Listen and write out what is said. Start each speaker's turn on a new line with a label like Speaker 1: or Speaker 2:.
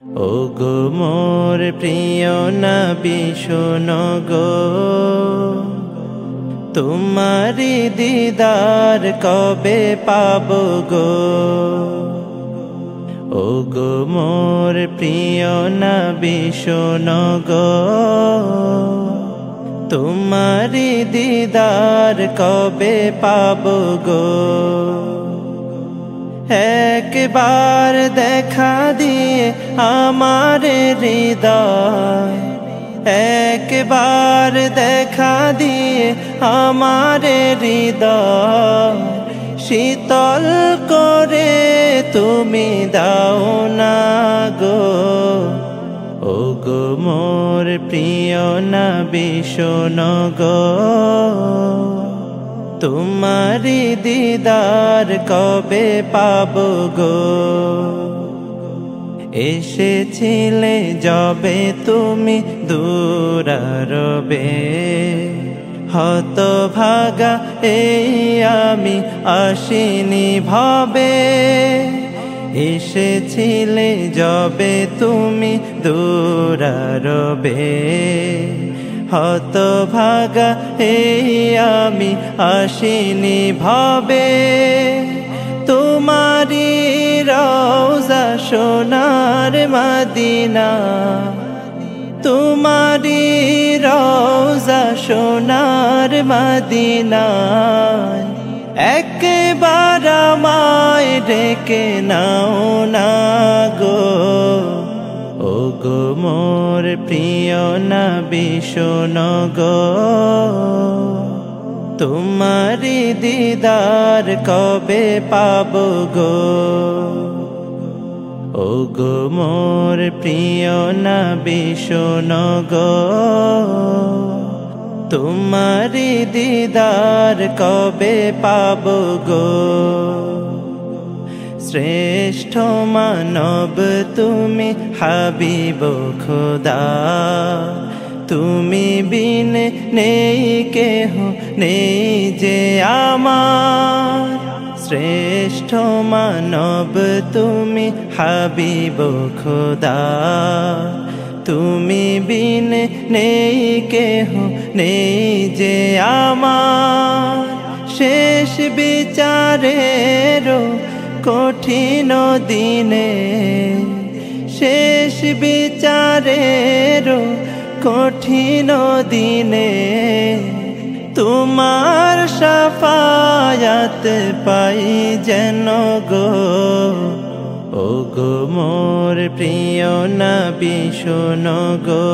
Speaker 1: ওগো মোর প্রিয় নবী শোনো গো, তোমারি দিদার কবে পাবো গো। ওগো মোর প্রিয় নবী শোনো গো, তোমারি দিদার কবে পাবো গো। একবার দেখা দিয়ে আমার হৃদয়, একবার দেখা দিয়ে আমার হৃদয় শীতল করে তুমি দাও না গো। ওগো মোর প্রিয় নবী শোনো গো, তোমারি দিদার কবে পাবো গো। এসেছিলে যবে তুমি দূরারবে, হতভাগা এই আমি আসিনি ভবে। এসেছিলে যবে তুমি দূরারবে, হতভাগা এই আমি আসিনি ভবে। তোমারি রওজা সোনার মদিনা, তোমারি রওজা সোনার মদিনা, একবার আমায় ডেকে নাও না গো। ওগো মোর প্রিয় নবী শোনো গো, তোমারি দিদার কবে পাবো গো। ওগো মোর প্রিয় নবী শোনো গো, তোমারি দিদার কবে পাবো গো। শ্রেষ্ঠ মানব তুমি হাবিব খোদা, তুমি বিনে নেই কেহ নেই যে আমার। শ্রেষ্ঠ মানব তুমি হাবিব খোদা, তুমি বিনে নেই কেহ নেই যে আমার। শেষ বিচারেরও কঠিন দিনে, শেষ বিচারেরও কঠিন দিনে, তোমার শাফায়াত পাই যেন গো। ওগো মোর প্রিয় নবী শোনো গো,